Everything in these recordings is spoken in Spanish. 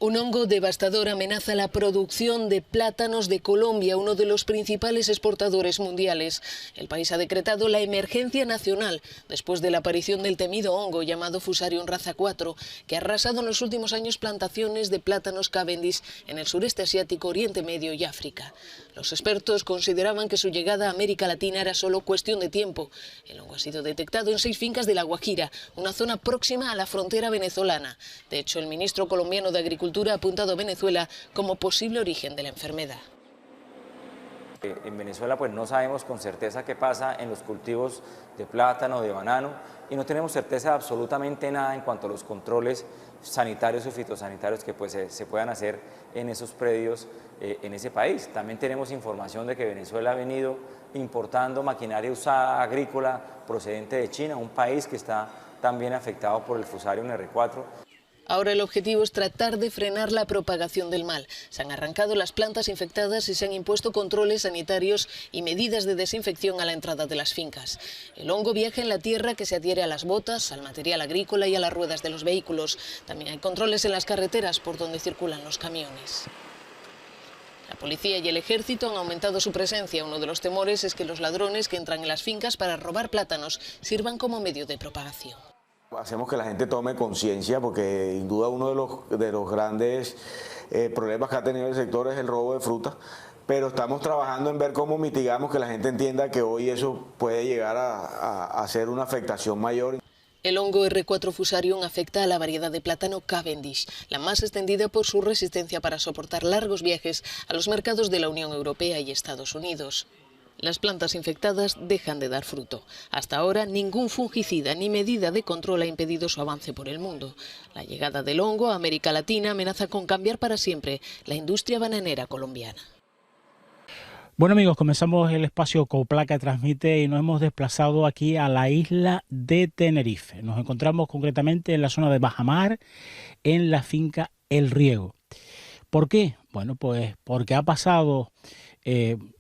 Un hongo devastador amenaza la producción de plátanos de Colombia, uno de los principales exportadores mundiales. El país ha decretado la emergencia nacional después de la aparición del temido hongo llamado Fusarium raza 4, que ha arrasado en los últimos años plantaciones de plátanos Cavendish en el sureste asiático, Oriente Medio y África. Los expertos consideraban que su llegada a América Latina era solo cuestión de tiempo. El hongo ha sido detectado en 6 fincas de La Guajira, una zona próxima a la frontera venezolana. De hecho, el ministro colombiano de Agricultura ha apuntado a Venezuela como posible origen de la enfermedad. En Venezuela pues no sabemos con certeza qué pasa en los cultivos de plátano, de banano, y no tenemos certeza de absolutamente nada en cuanto a los controles sanitarios o fitosanitarios que pues se puedan hacer en esos predios en ese país. También tenemos información de que Venezuela ha venido importando maquinaria usada agrícola procedente de China, un país que está también afectado por el Fusarium R4. Ahora el objetivo es tratar de frenar la propagación del mal. Se han arrancado las plantas infectadas y se han impuesto controles sanitarios y medidas de desinfección a la entrada de las fincas. El hongo viaja en la tierra que se adhiere a las botas, al material agrícola y a las ruedas de los vehículos. También hay controles en las carreteras por donde circulan los camiones. La policía y el ejército han aumentado su presencia. Uno de los temores es que los ladrones que entran en las fincas para robar plátanos sirvan como medio de propagación. Hacemos que la gente tome conciencia porque sin duda uno de los grandes problemas que ha tenido el sector es el robo de fruta, pero estamos trabajando en ver cómo mitigamos que la gente entienda que hoy eso puede llegar a ser una afectación mayor. El hongo R4 Fusarium afecta a la variedad de plátano Cavendish, la más extendida por su resistencia para soportar largos viajes a los mercados de la Unión Europea y Estados Unidos. Las plantas infectadas dejan de dar fruto. Hasta ahora, ningún fungicida ni medida de control ha impedido su avance por el mundo. La llegada del hongo a América Latina amenaza con cambiar para siempre la industria bananera colombiana. Bueno amigos, comenzamos el espacio Coplaca Transmite y nos hemos desplazado aquí a la isla de Tenerife. Nos encontramos concretamente en la zona de Bajamar, en la finca El Riego. ¿Por qué? Bueno, pues porque ha pasado...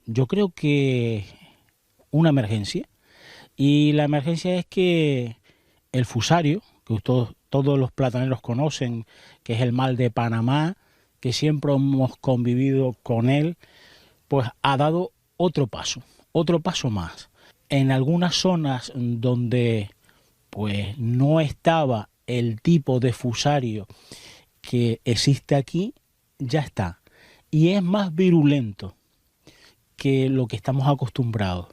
yo creo que una emergencia, y la emergencia es que el fusario, que todos los plataneros conocen, que es el mal de Panamá, que siempre hemos convivido con él, pues ha dado otro paso más. En algunas zonas donde pues no estaba el tipo de fusario que existe aquí, ya está, y es más virulento que lo que estamos acostumbrados.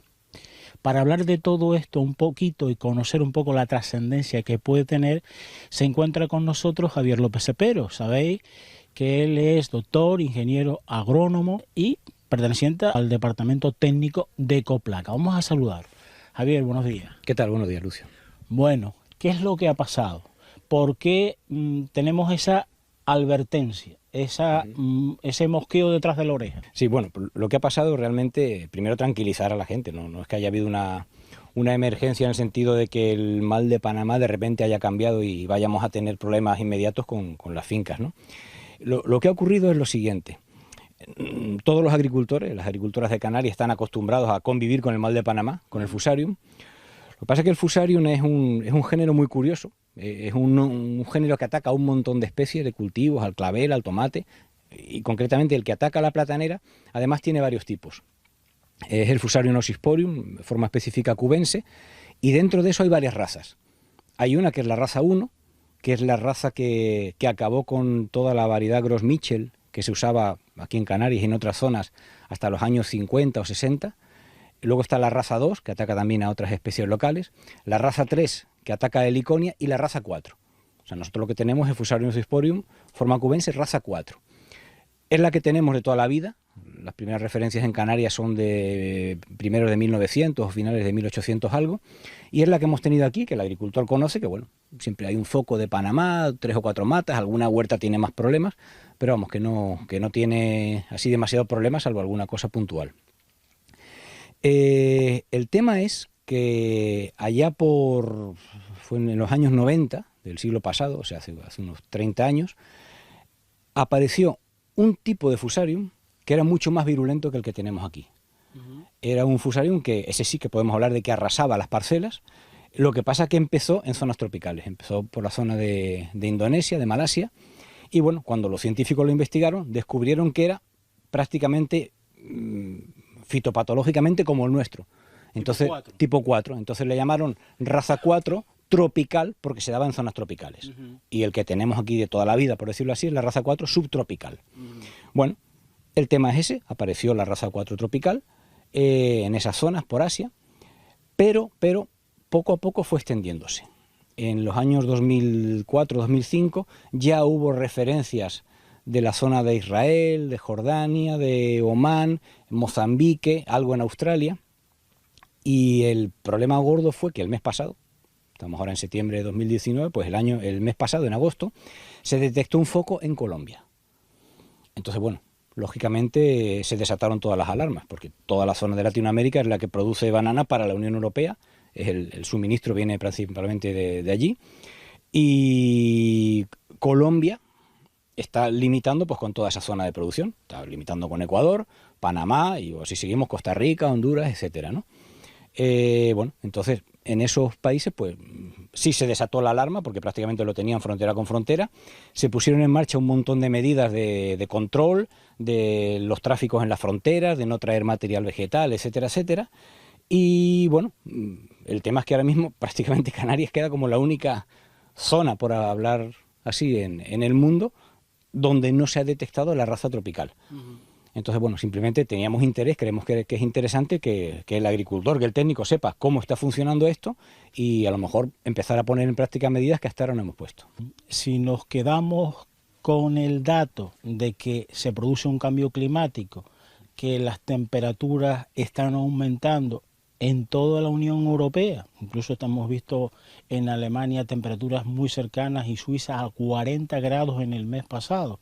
Para hablar de todo esto un poquito y conocer un poco la trascendencia que puede tener, se encuentra con nosotros Javier López Cepero. Sabéis que él es doctor, ingeniero agrónomo y perteneciente al departamento técnico de Coplaca. Vamos a saludar. Javier, buenos días. ¿Qué tal? Buenos días, Lucio. Bueno, ¿qué es lo que ha pasado? ¿Por qué tenemos esa advertencia? Ese mosqueo detrás de la oreja. Sí, bueno, lo que ha pasado realmente, primero tranquilizar a la gente, no es que haya habido una emergencia en el sentido de que el mal de Panamá de repente haya cambiado y vayamos a tener problemas inmediatos con las fincas, ¿no? Lo que ha ocurrido es lo siguiente. Todos los agricultores, las agricultoras de Canarias están acostumbrados a convivir con el mal de Panamá, con el Fusarium. Lo que pasa es que el Fusarium es un género muy curioso. Es un género que ataca a un montón de especies de cultivos, al clavel, al tomate, y concretamente el que ataca a la platanera, además tiene varios tipos. Es el Fusarium oxysporium, de forma específica cubense, y dentro de eso hay varias razas. Hay una que es la raza 1, que es la raza que acabó con toda la variedad Gros Michel, que se usaba aquí en Canarias y en otras zonas hasta los años 50 o 60. Luego está la raza 2, que ataca también a otras especies locales, la raza 3, que ataca a Heliconia, y la raza 4. O sea, nosotros lo que tenemos es Fusarium oxysporium, forma cubense, raza 4. Es la que tenemos de toda la vida. Las primeras referencias en Canarias son de primeros de 1900 o finales de 1800 algo, y es la que hemos tenido aquí, que el agricultor conoce, que bueno, siempre hay un foco de Panamá, 3 o 4 matas, alguna huerta tiene más problemas, pero vamos, que no tiene así demasiado problemas, salvo alguna cosa puntual. El tema es que allá fue en los años 90 del siglo pasado, o sea, hace unos 30 años, apareció un tipo de Fusarium que era mucho más virulento que el que tenemos aquí. Era un Fusarium que, ese sí que podemos hablar de que arrasaba las parcelas. Lo que pasa es que empezó en zonas tropicales, empezó por la zona de Indonesia, de Malasia, Y bueno, cuando los científicos lo investigaron, descubrieron que era prácticamente fitopatológicamente como el nuestro. Entonces, tipo 4. Entonces le llamaron raza 4 tropical porque se daba en zonas tropicales. Y el que tenemos aquí de toda la vida, por decirlo así, es la raza 4 subtropical. Bueno, el tema es ese, apareció la raza 4 tropical en esas zonas por Asia, pero poco a poco fue extendiéndose. En los años 2004-2005 ya hubo referencias de la zona de Israel, de Jordania, de Omán, Mozambique, algo en Australia. Y el problema gordo fue que el mes pasado, estamos ahora en septiembre de 2019, pues el mes pasado, en agosto, se detectó un foco en Colombia. Entonces, bueno, lógicamente se desataron todas las alarmas, porque toda la zona de Latinoamérica es la que produce banana para la Unión Europea, el suministro viene principalmente de allí, y Colombia está limitando pues con toda esa zona de producción, está limitando con Ecuador, Panamá, y si seguimos Costa Rica, Honduras, etcétera, ¿no? Bueno, entonces en esos países pues sí se desató la alarma porque prácticamente lo tenían frontera con frontera, se pusieron en marcha un montón de medidas de control de los tráficos en las fronteras, de no traer material vegetal, etcétera, etcétera, y bueno, el tema es que ahora mismo prácticamente Canarias queda como la única zona, por hablar así, en el mundo donde no se ha detectado la raza tropical. Entonces, bueno, simplemente teníamos interés, creemos que es interesante que el agricultor, que el técnico sepa cómo está funcionando esto y a lo mejor empezar a poner en práctica medidas que hasta ahora no hemos puesto. Si nos quedamos con el dato de que se produce un cambio climático, que las temperaturas están aumentando en toda la Unión Europea, incluso hemos visto en Alemania temperaturas muy cercanas y Suiza a 40 grados en el mes pasado.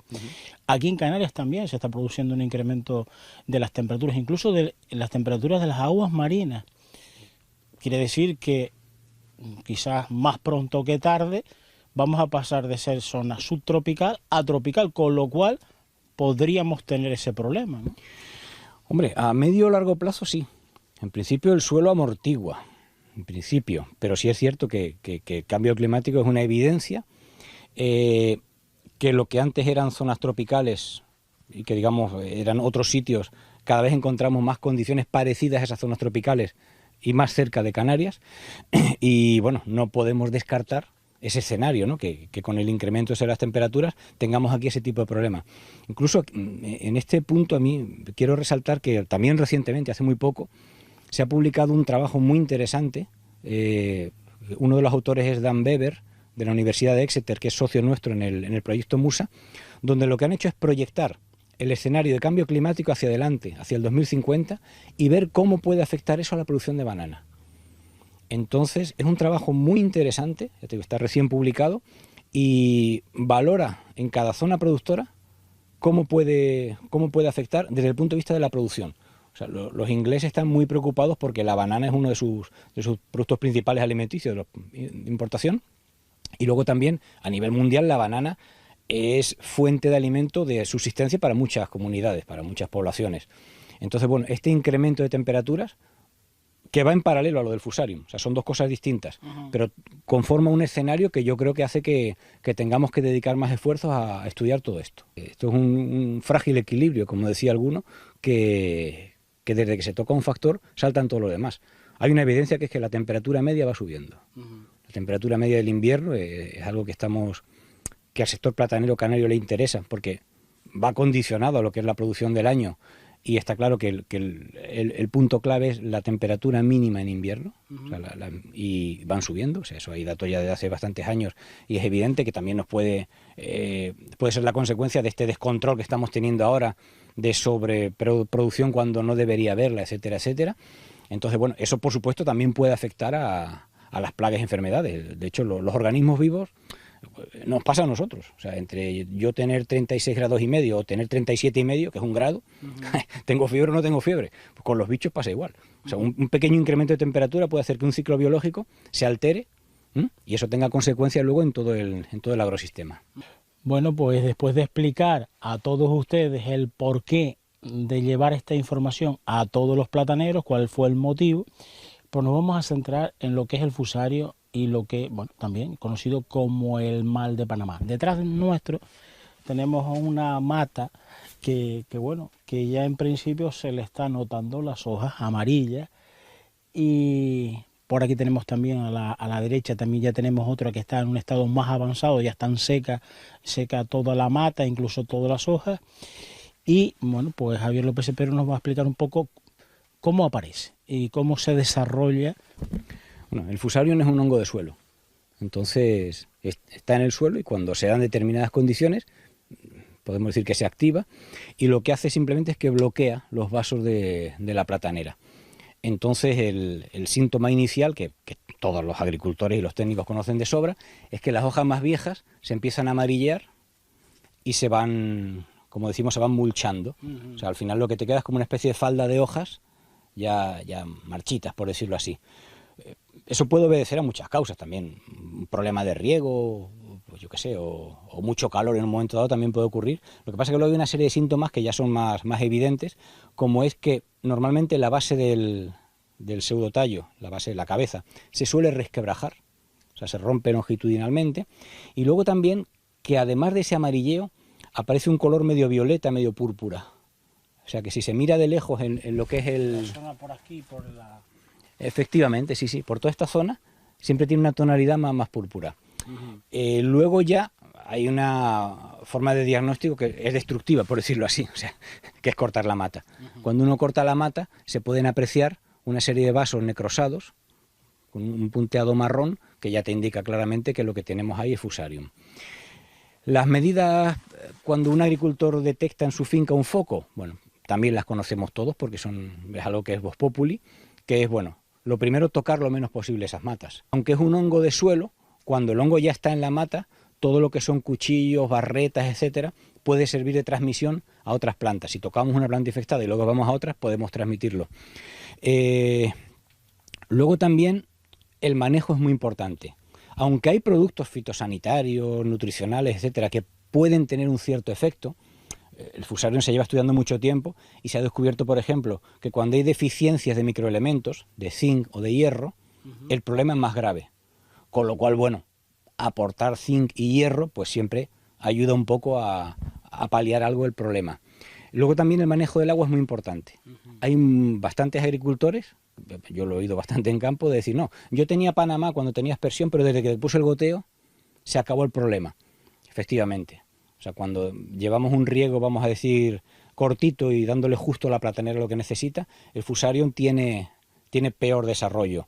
Aquí en Canarias también se está produciendo un incremento de las temperaturas, incluso de las temperaturas de las aguas marinas. Quiere decir que quizás más pronto que tarde vamos a pasar de ser zona subtropical a tropical, con lo cual podríamos tener ese problema, ¿no? Hombre, a medio o largo plazo sí. En principio el suelo amortigua, en principio, pero sí es cierto que el cambio climático es una evidencia, que lo que antes eran zonas tropicales y que digamos eran otros sitios, cada vez encontramos más condiciones parecidas a esas zonas tropicales y más cerca de Canarias, y bueno, no podemos descartar ese escenario, ¿no? Que con el incremento de las temperaturas tengamos aquí ese tipo de problemas. Incluso en este punto a mí quiero resaltar que también recientemente, hace muy poco, se ha publicado un trabajo muy interesante, uno de los autores es Dan Weber, de la Universidad de Exeter, que es socio nuestro en el proyecto Musa, donde lo que han hecho es proyectar el escenario de cambio climático hacia adelante, hacia el 2050, y ver cómo puede afectar eso a la producción de banana. Entonces es un trabajo muy interesante, está recién publicado, y valora en cada zona productora cómo puede afectar desde el punto de vista de la producción. O sea, los ingleses están muy preocupados porque la banana es uno de sus productos principales alimenticios de importación, y luego también a nivel mundial la banana es fuente de alimento de subsistencia para muchas comunidades, para muchas poblaciones. Entonces, bueno, este incremento de temperaturas que va en paralelo a lo del fusarium, o sea, son dos cosas distintas, pero conforma un escenario que yo creo que hace que tengamos que dedicar más esfuerzos a estudiar todo esto. Esto es un frágil equilibrio, como decía alguno, que desde que se toca un factor saltan todo lo demás. Hay una evidencia que es que la temperatura media va subiendo. La temperatura media del invierno es algo que al sector platanero canario le interesa, porque va condicionado a lo que es la producción del año, y está claro que el punto clave es la temperatura mínima en invierno, o sea, y van subiendo, o sea, eso hay datos ya de hace bastantes años, y es evidente que también nos puede ser la consecuencia de este descontrol que estamos teniendo ahora de sobreproducción cuando no debería haberla, etcétera, etcétera. Entonces, bueno, eso por supuesto también puede afectar a las plagas y enfermedades. De hecho, los organismos vivos nos pasa a nosotros. O sea, entre yo tener 36 grados y medio o tener 37 y medio, que es un grado, ¿tengo fiebre o no tengo fiebre? Pues con los bichos pasa igual. O sea, un pequeño incremento de temperatura puede hacer que un ciclo biológico se altere, y eso tenga consecuencias luego en todo el agrosistema. Bueno, pues después de explicar a todos ustedes el porqué de llevar esta información a todos los plataneros, cuál fue el motivo, pues nos vamos a centrar en lo que es el fusario y lo que, bueno, también conocido como el mal de Panamá. Detrás de nuestro tenemos una mata bueno, que ya en principio se le está notando las hojas amarillas, y por aquí tenemos también a la derecha, también ya tenemos otra que está en un estado más avanzado, ya están seca toda la mata, incluso todas las hojas. Y bueno, pues Javier López Cepero nos va a explicar un poco cómo aparece y cómo se desarrolla. Bueno, el Fusarium es un hongo de suelo, entonces está en el suelo y cuando se dan determinadas condiciones, podemos decir que se activa, y lo que hace simplemente es que bloquea los vasos de la platanera. Entonces el síntoma inicial, que todos los agricultores y los técnicos conocen de sobra, es que las hojas más viejas se empiezan a amarillar y se van, como decimos, se van mulchando. O sea, al final lo que te queda es como una especie de falda de hojas ya marchitas, por decirlo así. Eso puede obedecer a muchas causas también. Un problema de riego, pues yo qué sé, o mucho calor en un momento dado también puede ocurrir. Lo que pasa es que luego hay una serie de síntomas que ya son más evidentes, como es que normalmente la base del pseudotallo, la base de la cabeza, se suele resquebrajar, o sea, se rompe longitudinalmente, y luego también que además de ese amarilleo aparece un color medio violeta, medio púrpura. O sea que si se mira de lejos en lo que es el... La zona por aquí, por la... Efectivamente, sí, por toda esta zona siempre tiene una tonalidad más púrpura. Luego ya hay una forma de diagnóstico que es destructiva, por decirlo así, o sea, que es cortar la mata. Cuando uno corta la mata se pueden apreciar una serie de vasos necrosados con un punteado marrón que ya te indica claramente que lo que tenemos ahí es Fusarium. Las medidas cuando un agricultor detecta en su finca un foco, bueno, también las conocemos todos porque es algo que es vox populi, que es, bueno, lo primero, tocar lo menos posible esas matas. Aunque es un hongo de suelo, cuando el hongo ya está en la mata, todo lo que son cuchillos, barretas, etcétera, puede servir de transmisión a otras plantas. Si tocamos una planta infectada y luego vamos a otras, podemos transmitirlo. Luego también el manejo es muy importante. Aunque hay productos fitosanitarios, nutricionales, etcétera, que pueden tener un cierto efecto, el Fusarium se lleva estudiando mucho tiempo y se ha descubierto, por ejemplo, que cuando hay deficiencias de microelementos, de zinc o de hierro, el problema es más grave. Con lo cual, bueno, aportar zinc y hierro pues siempre ayuda un poco a paliar algo el problema. Luego también el manejo del agua es muy importante. Hay bastantes agricultores, yo lo he oído bastante en campo, de decir, no, yo tenía Panamá cuando tenía aspersión, pero desde que puse el goteo se acabó el problema. Efectivamente. O sea, cuando llevamos un riego, vamos a decir, cortito y dándole justo a la platanera lo que necesita, el Fusarium tiene peor desarrollo.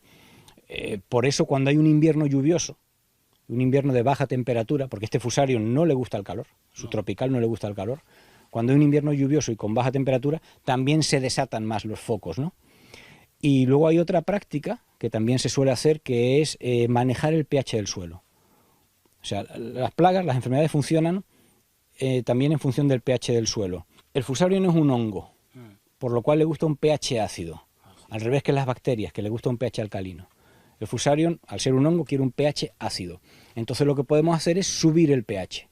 Por eso cuando hay un invierno lluvioso, un invierno de baja temperatura, porque este Fusarium no le gusta el calor, su tropical no le gusta el calor, cuando hay un invierno lluvioso y con baja temperatura, también se desatan más los focos, ¿no? Y luego hay otra práctica que también se suele hacer, que es manejar el pH del suelo. O sea, las plagas, las enfermedades funcionan también en función del pH del suelo. El Fusarium es un hongo, por lo cual le gusta un pH ácido, al revés que las bacterias, que le gusta un pH alcalino. El Fusarium, al ser un hongo, quiere un pH ácido. Entonces lo que podemos hacer es subir el pH,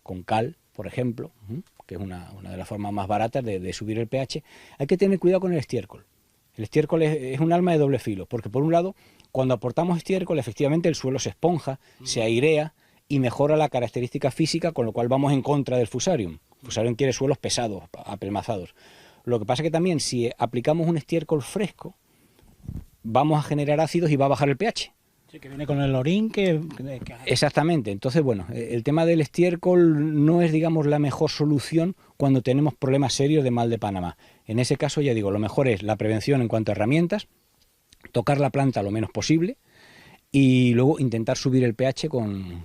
con cal, por ejemplo, que es una de las formas más baratas de subir el pH. Hay que tener cuidado con el estiércol. El estiércol es un arma de doble filo, porque por un lado, cuando aportamos estiércol, efectivamente el suelo se esponja, se airea y mejora la característica física, con lo cual vamos en contra del Fusarium. El Fusarium quiere suelos pesados, apelmazados. Lo que pasa es que también si aplicamos un estiércol fresco, vamos a generar ácidos y va a bajar el pH. Sí, que viene con el orín que... Exactamente. Entonces, bueno, el tema del estiércol no es, digamos, la mejor solución cuando tenemos problemas serios de mal de Panamá. En ese caso, ya digo, lo mejor es la prevención en cuanto a herramientas, tocar la planta lo menos posible y luego intentar subir el pH con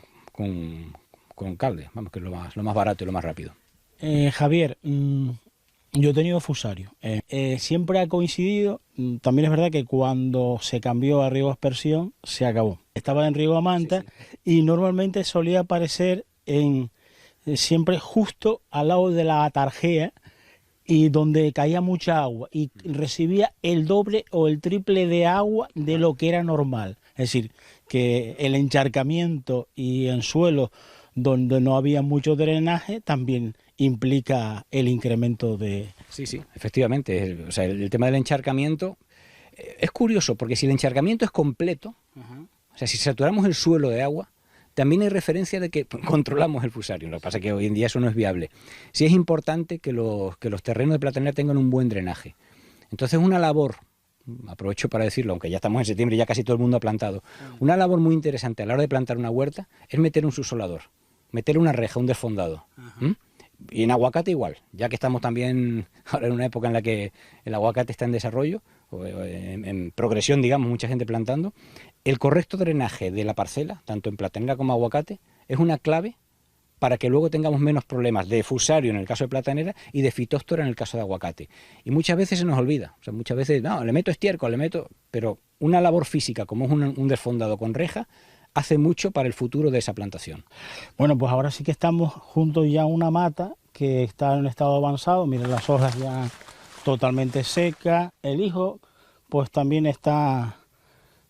cable, vamos, que es lo más barato y lo más rápido. Javier, yo he tenido Fusarium. Siempre ha coincidido, también es verdad que cuando se cambió a riego aspersión, se acabó. Estaba en riego a manta, y normalmente solía aparecer siempre justo al lado de la atarjea y donde caía mucha agua y recibía el doble o el triple de agua de lo que era normal. Es decir, que el encharcamiento y en suelos donde no había mucho drenaje también implica el incremento de... Sí, efectivamente. O sea, el tema del encharcamiento es curioso, porque si el encharcamiento es completo, o sea, si saturamos el suelo de agua, también hay referencia de que controlamos el fusarium. Lo que pasa es que hoy en día eso no es viable. Sí es importante que los terrenos de platanera tengan un buen drenaje. Entonces una labor, aprovecho para decirlo, aunque ya estamos en septiembre y ya casi todo el mundo ha plantado, una labor muy interesante a la hora de plantar una huerta es meter un subsolador, meter una reja, un desfondado. Y en aguacate igual, ya que estamos también ahora en una época en la que el aguacate está en desarrollo, en progresión, digamos, mucha gente plantando, el correcto drenaje de la parcela, tanto en platanera como aguacate, es una clave para que luego tengamos menos problemas de fusario en el caso de platanera y de fitóstora en el caso de aguacate. Y muchas veces se nos olvida, o sea, muchas veces, no, le meto estiércol, pero una labor física como es un desfondado con reja, hace mucho para el futuro de esa plantación. Bueno, pues ahora sí que estamos junto ya a una mata que está en un estado avanzado. Miren, las hojas ya totalmente secas. El hijo pues también está,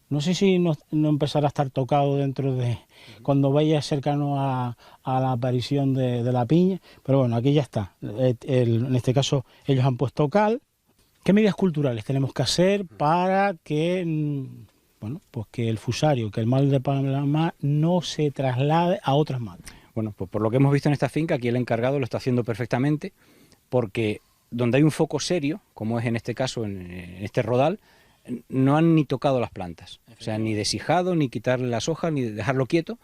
no sé si no empezará a estar tocado dentro de cuando vaya cercano a la aparición de la piña, pero bueno, aquí ya está. En este caso ellos han puesto cal. ¿Qué medidas culturales tenemos que hacer para que, bueno, pues que el fusario, que el mal de Panamá no se traslade a otras matas? Bueno, pues por lo que hemos visto en esta finca, aquí el encargado lo está haciendo perfectamente, porque donde hay un foco serio, como es en este caso, en este rodal, no han ni tocado las plantas, o sea, ni deshijado, ni quitarle las hojas, ni dejarlo quieto.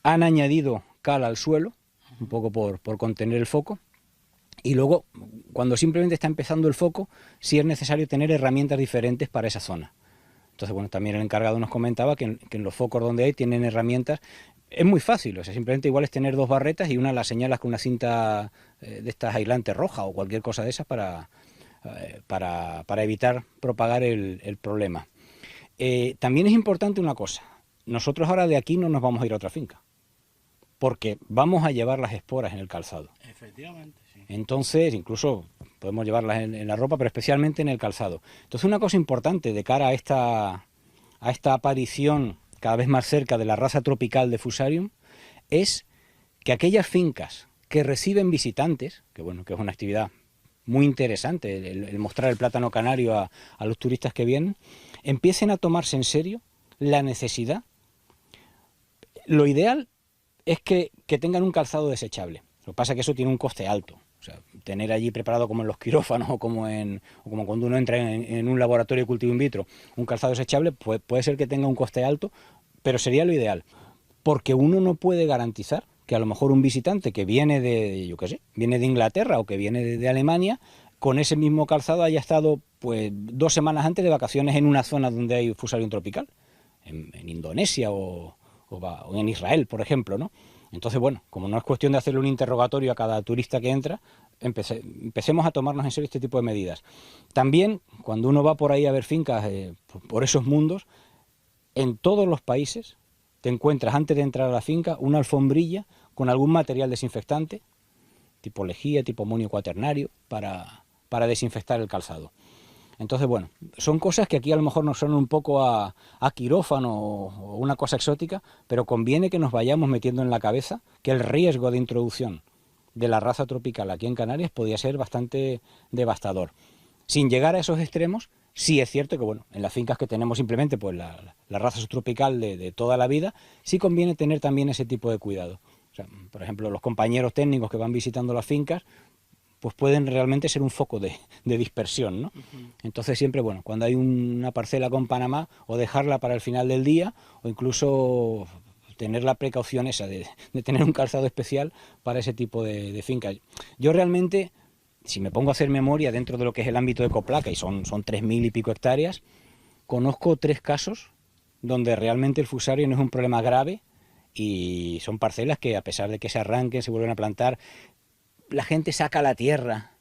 Han añadido cal al suelo, un poco por contener el foco, y luego, cuando simplemente está empezando el foco, sí es necesario tener herramientas diferentes para esa zona. Entonces, bueno, también el encargado nos comentaba que en los focos donde hay tienen herramientas. Es muy fácil, o sea, simplemente igual es tener dos barretas y una la señalas con una cinta de estas aislantes roja o cualquier cosa de esas para evitar propagar el problema. También es importante una cosa, nosotros ahora de aquí no nos vamos a ir a otra finca, porque vamos a llevar las esporas en el calzado. Efectivamente, sí. Entonces, incluso podemos llevarlas en la ropa, pero especialmente en el calzado. Entonces, una cosa importante de cara a esta aparición cada vez más cerca de la raza tropical de Fusarium es que aquellas fincas que reciben visitantes, que bueno, que es una actividad muy interesante, el mostrar el plátano canario a los turistas que vienen, empiecen a tomarse en serio la necesidad. Lo ideal es que tengan un calzado desechable. Lo que pasa es que eso tiene un coste alto. O sea, tener allí preparado como en los quirófanos o como cuando uno entra en un laboratorio de cultivo in vitro, un calzado desechable, puede ser que tenga un coste alto, pero sería lo ideal. Porque uno no puede garantizar que a lo mejor un visitante que viene viene de Inglaterra o que viene de Alemania, con ese mismo calzado haya estado pues 2 semanas antes de vacaciones en una zona donde hay fusarium tropical, en Indonesia o en Israel, por ejemplo, ¿no? Entonces, bueno, como no es cuestión de hacerle un interrogatorio a cada turista que entra, empecemos a tomarnos en serio este tipo de medidas. También, cuando uno va por ahí a ver fincas por esos mundos, en todos los países te encuentras, antes de entrar a la finca, una alfombrilla con algún material desinfectante, tipo lejía, tipo amonio cuaternario, para desinfectar el calzado. Entonces, bueno, son cosas que aquí a lo mejor nos suenan un poco a quirófano o una cosa exótica, pero conviene que nos vayamos metiendo en la cabeza que el riesgo de introducción de la raza tropical aquí en Canarias podía ser bastante devastador. Sin llegar a esos extremos, sí es cierto que, bueno, en las fincas que tenemos simplemente pues la raza subtropical de toda la vida, sí conviene tener también ese tipo de cuidado. O sea, por ejemplo, los compañeros técnicos que van visitando las fincas, pues pueden realmente ser un foco de dispersión, ¿no? Entonces siempre, bueno, cuando hay una parcela con Panamá, o dejarla para el final del día, o incluso tener la precaución esa de tener un calzado especial para ese tipo de fincas. Yo realmente, si me pongo a hacer memoria dentro de lo que es el ámbito de Coplaca, y son 3.000 y pico hectáreas, conozco 3 casos donde realmente el fusario no es un problema grave, y son parcelas que, a pesar de que se arranquen, se vuelven a plantar, la gente saca la tierra,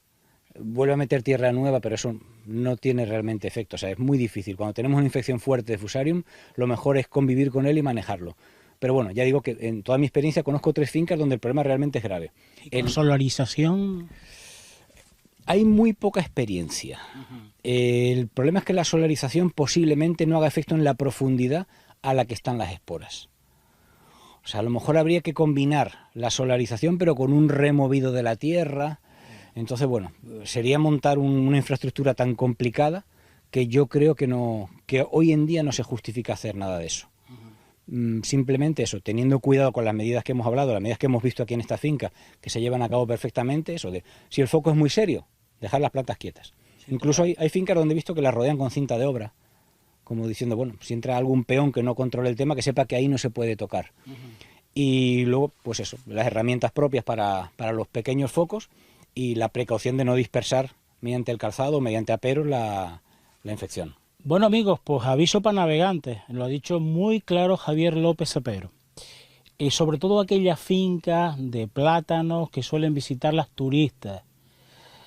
vuelve a meter tierra nueva, pero eso no tiene realmente efecto. O sea, es muy difícil. Cuando tenemos una infección fuerte de fusarium, lo mejor es convivir con él y manejarlo. Pero bueno, ya digo que en toda mi experiencia conozco 3 fincas donde el problema realmente es grave. ¿En solarización? Hay muy poca experiencia. El problema es que la solarización posiblemente no haga efecto en la profundidad a la que están las esporas. O sea, a lo mejor habría que combinar la solarización, pero con un removido de la tierra. Entonces, bueno, sería montar una infraestructura tan complicada que yo creo que hoy en día no se justifica hacer nada de eso. simplemente eso, teniendo cuidado con las medidas que hemos hablado, las medidas que hemos visto aquí en esta finca, que se llevan a cabo perfectamente, eso de, si el foco es muy serio, dejar las plantas quietas. Sí, incluso hay fincas donde he visto que las rodean con cinta de obra, como diciendo, bueno, si entra algún peón que no controle el tema, que sepa que ahí no se puede tocar. Y luego, pues eso, las herramientas propias para los pequeños focos y la precaución de no dispersar mediante el calzado o mediante aperos la infección. Bueno amigos, pues aviso para navegantes, lo ha dicho muy claro Javier López Apero. Y sobre todo aquellas fincas de plátanos que suelen visitar las turistas.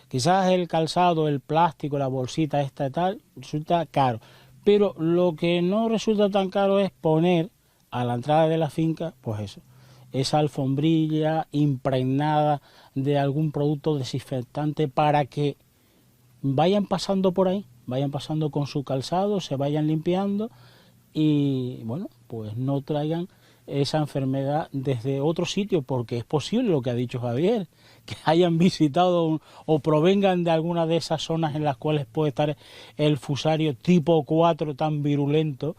Quizás el calzado, el plástico, la bolsita esta y tal, resulta caro. Pero lo que no resulta tan caro es poner a la entrada de la finca, pues eso, esa alfombrilla impregnada de algún producto desinfectante para que vayan pasando por ahí, vayan pasando con su calzado, se vayan limpiando y bueno, pues no traigan esa enfermedad desde otro sitio, porque es posible lo que ha dicho Javier, que hayan visitado o provengan de alguna de esas zonas en las cuales puede estar el fusario tipo 4 tan virulento